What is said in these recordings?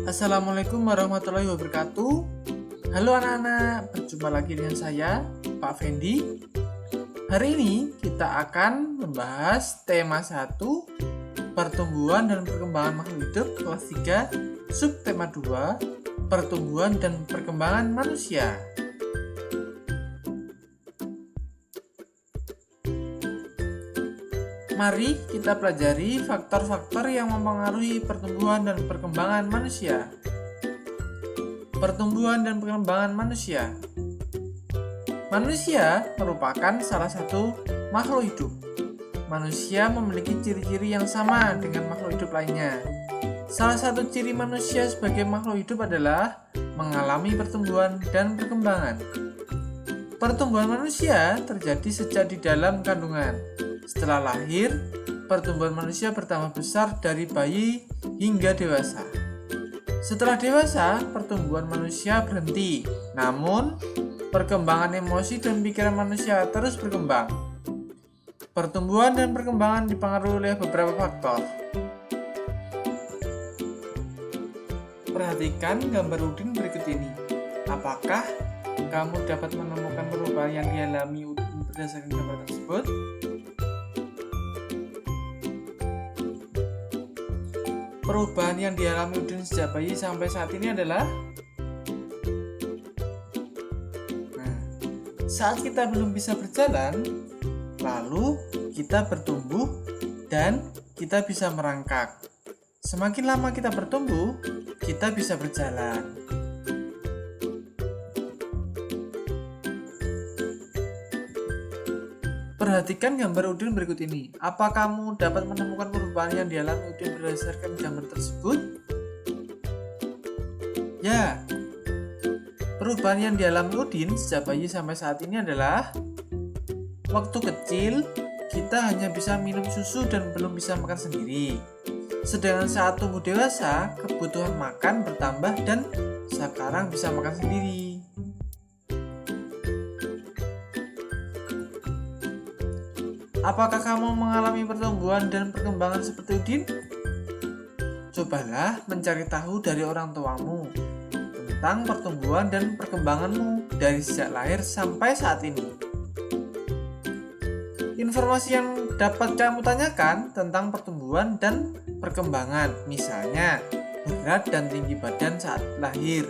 Assalamualaikum warahmatullahi wabarakatuh. Halo anak-anak, berjumpa lagi dengan saya, Pak Fendi. Hari ini kita akan membahas tema 1, pertumbuhan dan perkembangan makhluk hidup kelas 3, subtema 2, pertumbuhan dan perkembangan manusia. Mari kita pelajari faktor-faktor yang mempengaruhi pertumbuhan dan perkembangan manusia. Pertumbuhan dan perkembangan manusia. Manusia merupakan salah satu makhluk hidup. Manusia memiliki ciri-ciri yang sama dengan makhluk hidup lainnya. Salah satu ciri manusia sebagai makhluk hidup adalah mengalami pertumbuhan dan perkembangan. Pertumbuhan manusia terjadi sejak di dalam kandungan. Setelah lahir, pertumbuhan manusia bertambah besar dari bayi hingga dewasa. Setelah dewasa, pertumbuhan manusia berhenti. Namun, perkembangan emosi dan pikiran manusia terus berkembang. Pertumbuhan dan perkembangan dipengaruhi oleh beberapa faktor. Perhatikan gambar Udin berikut ini. Apakah kamu dapat menemukan perubahan yang dialami Udin berdasarkan gambar tersebut? Perubahan yang dialami Udin sejak bayi sampai saat ini adalah saat kita belum bisa berjalan, lalu kita bertumbuh dan kita bisa merangkak. Semakin lama kita bertumbuh, kita bisa berjalan. Perhatikan gambar Udin berikut ini. Apa kamu dapat menemukan perubahan yang dialami Udin berdasarkan gambar tersebut? Ya, perubahan yang dialami Udin sejak bayi sampai saat ini adalah waktu kecil kita hanya bisa minum susu dan belum bisa makan sendiri. Sedangkan saat tumbuh dewasa, kebutuhan makan bertambah dan sekarang bisa makan sendiri. Apakah kamu mengalami pertumbuhan dan perkembangan seperti Udin? Cobalah mencari tahu dari orang tuamu tentang pertumbuhan dan perkembanganmu dari sejak lahir sampai saat ini. Informasi yang dapat kamu tanyakan tentang pertumbuhan dan perkembangan, misalnya berat dan tinggi badan saat lahir.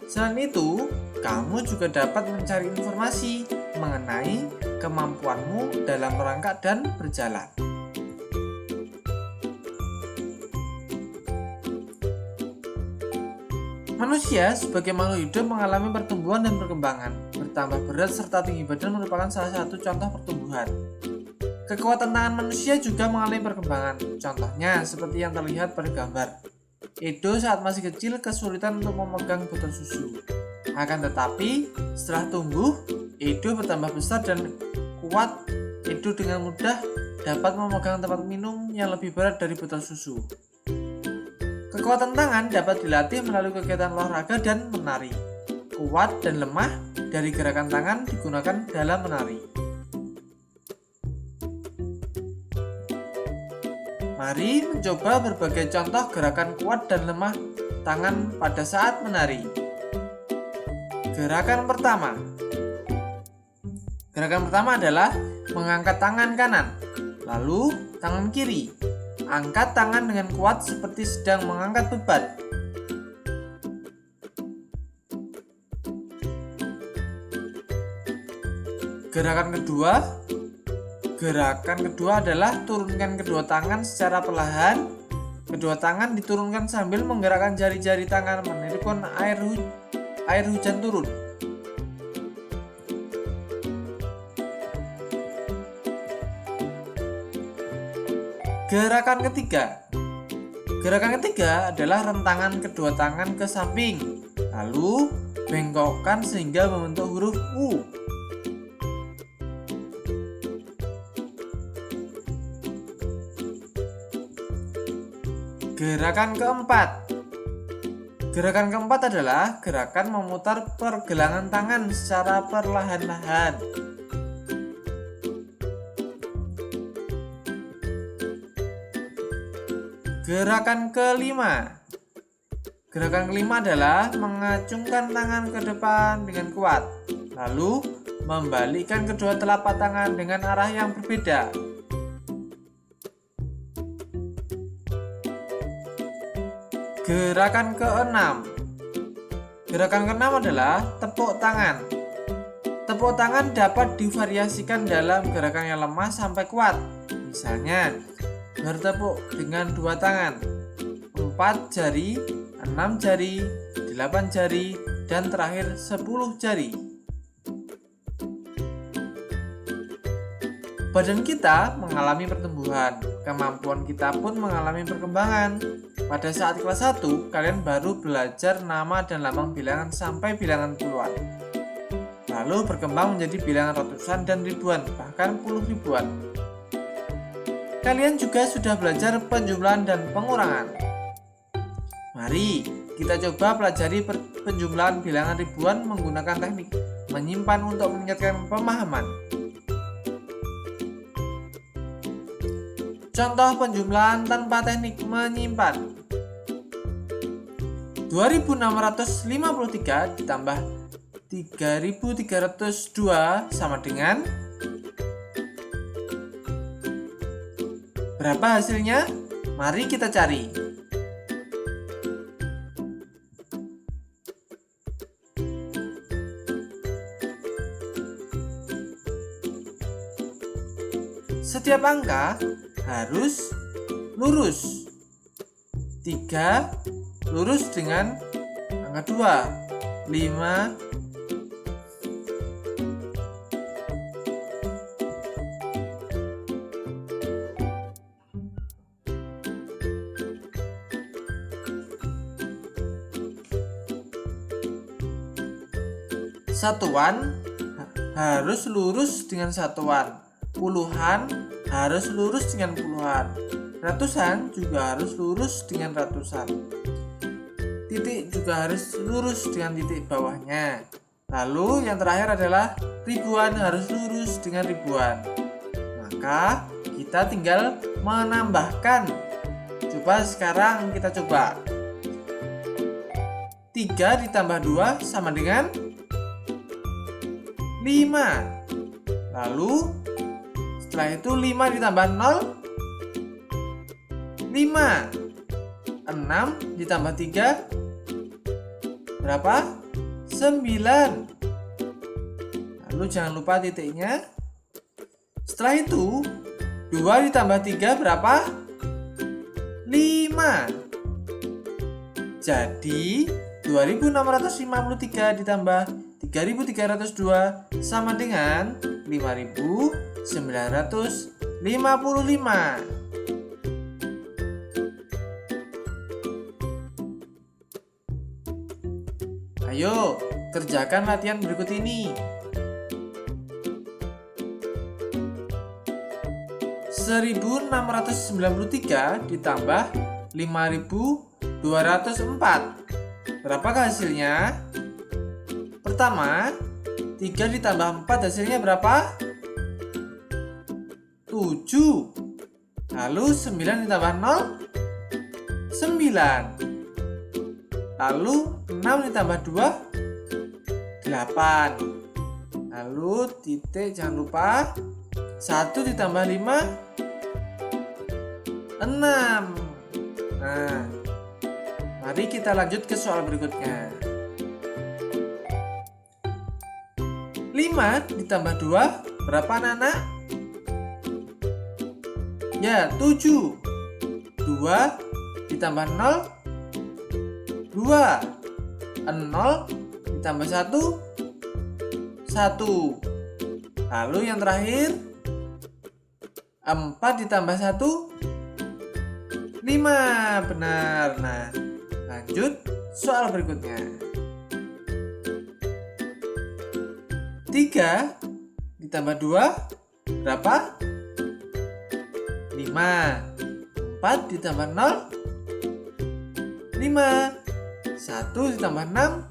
Selain itu, kamu juga dapat mencari informasi mengenai kemampuanmu dalam merangkak dan berjalan. Manusia sebagai makhluk hidup mengalami pertumbuhan dan perkembangan. Bertambah berat serta tinggi badan merupakan salah satu contoh pertumbuhan. Kekuatan tangan manusia juga mengalami perkembangan. Contohnya seperti yang terlihat pada gambar. Edo saat masih kecil kesulitan untuk memegang botol susu. Akan tetapi, setelah tumbuh, Edo bertambah besar dan kuat. Edo dengan mudah dapat memegang tempat minum yang lebih berat dari botol susu. Kekuatan tangan dapat dilatih melalui kegiatan olahraga dan menari. Kuat dan lemah dari gerakan tangan digunakan dalam menari. Mari mencoba berbagai contoh gerakan kuat dan lemah tangan pada saat menari. Gerakan pertama. Gerakan pertama adalah mengangkat tangan kanan, lalu tangan kiri. Angkat tangan dengan kuat seperti sedang mengangkat beban. Gerakan kedua. Gerakan kedua adalah turunkan kedua tangan secara perlahan. Kedua tangan diturunkan sambil menggerakkan jari-jari tangan menirukan air hujan turun. Gerakan ketiga. Gerakan ketiga adalah rentangan kedua tangan ke samping, lalu bengkokkan sehingga membentuk huruf U. Gerakan keempat. Gerakan keempat adalah gerakan memutar pergelangan tangan secara perlahan-lahan. Gerakan kelima. Gerakan kelima adalah mengacungkan tangan ke depan dengan kuat, lalu membalikkan kedua telapak tangan dengan arah yang berbeda. Gerakan keenam. Gerakan keenam adalah tepuk tangan. Tepuk tangan dapat divariasikan dalam gerakan yang lemah sampai kuat. Misalnya, bertepuk dengan 2 tangan, 4 jari, 6 jari, 8 jari, dan terakhir 10 jari. Badan kita mengalami pertumbuhan, kemampuan kita pun mengalami perkembangan. Pada saat kelas 1, kalian baru belajar nama dan lambang bilangan sampai bilangan puluhan. Lalu berkembang menjadi bilangan ratusan dan ribuan, bahkan puluh ribuan. Kalian juga sudah belajar penjumlahan dan pengurangan. Mari kita coba pelajari penjumlahan bilangan ribuan menggunakan teknik menyimpan untuk meningkatkan pemahaman. Contoh penjumlahan tanpa teknik menyimpan. 2653 ditambah 3302 sama dengan berapa hasilnya? Mari kita cari. Setiap angka harus lurus. 3 lurus dengan angka 2, 5, 1-an harus lurus dengan 1-an. Puluhan harus lurus dengan puluhan. Ratusan juga harus lurus dengan ratusan. Titik juga harus lurus dengan titik bawahnya. Lalu yang terakhir adalah ribuan harus lurus dengan ribuan. Maka kita tinggal menambahkan. Coba sekarang kita coba. 3 ditambah 2 sama dengan 5. Lalu setelah itu 5 ditambah 0, 5. 6 ditambah 3 berapa? 9. Lalu jangan lupa titiknya. Setelah itu 2 ditambah 3 berapa? 5. Jadi 2653 ditambah 3302 sama dengan 5955. Ayo, kerjakan latihan berikut ini. 1693 ditambah 5204. Berapakah hasilnya? Pertama, 3 ditambah 4 hasilnya berapa? 7. Lalu 9 ditambah 0, 9. Lalu 6 ditambah 2, 8. Lalu titik jangan lupa. 1 ditambah 5, 6. Nah, mari kita lanjut ke soal berikutnya. 5 ditambah 2 berapa anak-anak? Ya, 7. 2 ditambah 0, 2. 0 ditambah 1, 1. Lalu yang terakhir 4 ditambah 1, 5. Benar. Nah, lanjut soal berikutnya. 3 ditambah 2 berapa? 5. 4 ditambah 0, 5. 1 ditambah 6,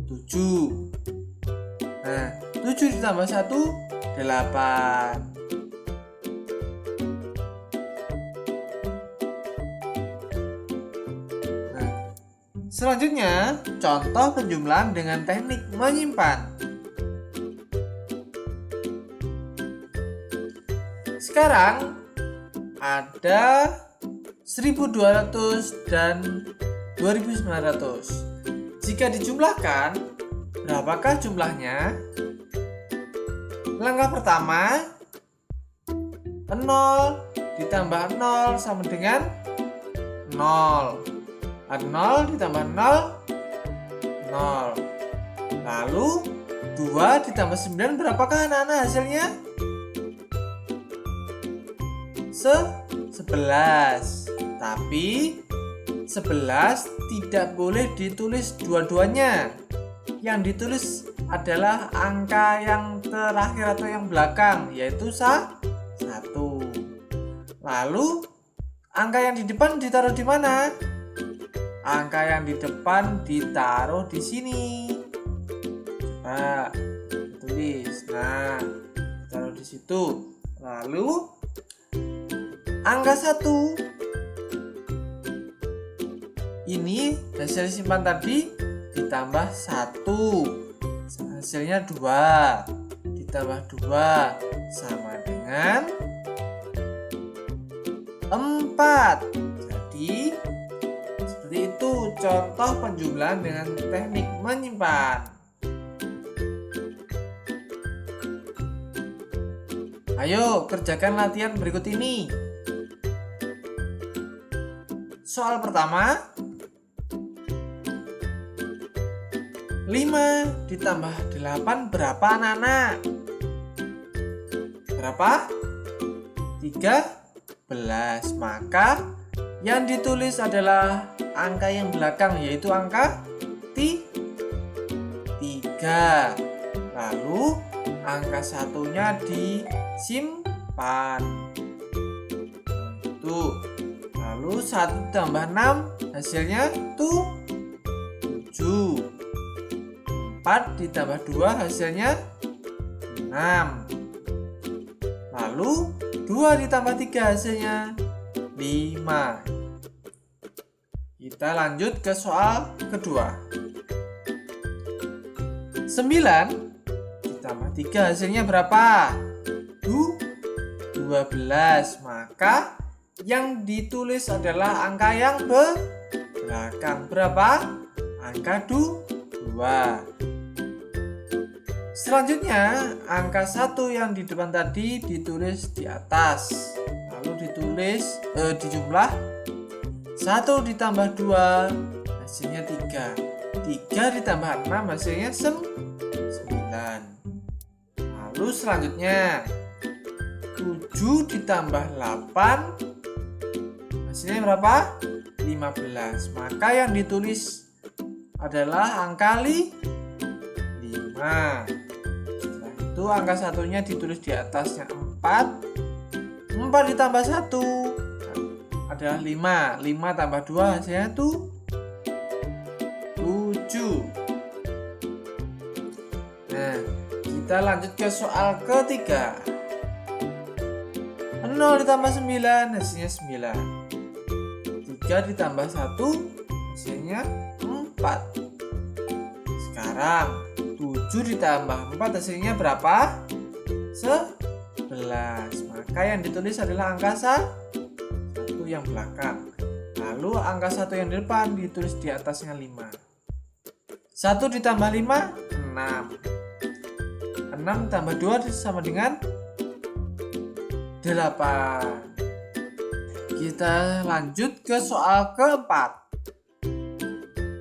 7. Nah, 7 ditambah 1, 8. Nah, Selanjutnya, contoh penjumlahan dengan teknik menyimpan. Sekarang ada 1200 dan 2900. Jika dijumlahkan, berapakah jumlahnya? Langkah pertama, 0 ditambah 0 sama dengan 0. 0 ditambah 0, 0. Lalu 2 ditambah 9 berapakah anak-anak hasilnya? 11. Tapi 11 tidak boleh ditulis dua-duanya. Yang ditulis adalah angka yang terakhir atau yang belakang, yaitu 1. Lalu angka yang di depan ditaruh di mana? Angka yang di depan ditaruh di sini. Coba tulis. Nah, taruh di situ. Lalu angka 1 ini hasil simpan tadi ditambah 1, hasilnya 2, ditambah 2 sama dengan 4. Jadi seperti itu contoh penjumlahan dengan teknik menyimpan. Ayo kerjakan latihan berikut ini. Soal pertama, 5 ditambah 8 berapa anak-anak? Berapa? 13. Maka yang ditulis adalah angka yang belakang, yaitu angka 3. Lalu angka satunya disimpan. Tuh. Lalu 1 tambah 6 hasilnya 7. 4 ditambah 2 hasilnya 6. Lalu 2 ditambah 3 hasilnya 5. Kita lanjut ke soal kedua. 9 ditambah 3 hasilnya berapa? 12. Maka yang ditulis adalah angka yang belakang. Berapa? Angka 2. Selanjutnya, angka 1 yang di depan tadi ditulis di atas. Lalu dijumlah 1 ditambah 2 hasilnya 3. 3 ditambah 6 hasilnya 9. Lalu selanjutnya 7 ditambah 8 hasilnya berapa? 15. Maka yang ditulis adalah angka 5. Setelah itu angka satunya ditulis di atasnya 4. 4 ditambah 1 adalah 5. 5 tambah 2 hasilnya 7. Nah, kita lanjut ke soal ketiga. 0 ditambah 9 hasilnya 9. 3 ditambah 1 hasilnya 4. Sekarang 7 ditambah 4 hasilnya berapa? 11. Maka yang ditulis adalah angka 1 yang belakang. Lalu angka 1 yang di depan ditulis di atasnya 5. 1 ditambah 5 6. 6 ditambah 2 sama dengan 8. Kita lanjut ke soal keempat.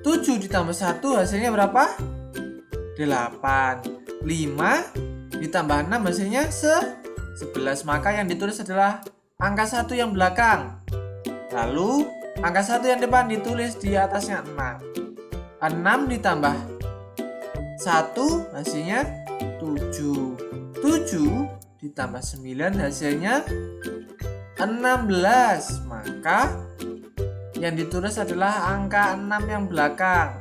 7 ditambah 1 hasilnya berapa? 8. 5 ditambah 6 hasilnya 11. Maka yang ditulis adalah angka 1 yang belakang. Lalu angka 1 yang depan ditulis di atasnya 6. 6 ditambah 1 hasilnya 7. 7 ditambah 9 hasilnya 16. Maka yang ditulis adalah angka 6 yang belakang.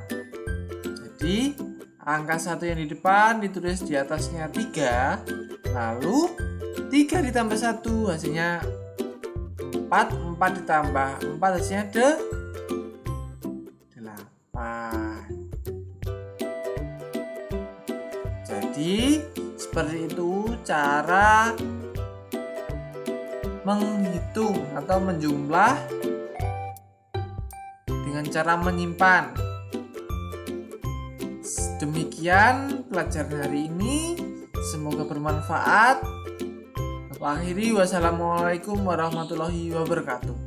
Jadi angka 1 yang di depan ditulis di atasnya 3. Lalu 3 ditambah 1 hasilnya 4. 4 ditambah 4 hasilnya 8. Jadi seperti itu cara menghitung atau menjumlah dengan cara menyimpan. Demikian pelajaran hari ini, semoga bermanfaat. Akhiri, wassalamualaikum warahmatullahi wabarakatuh.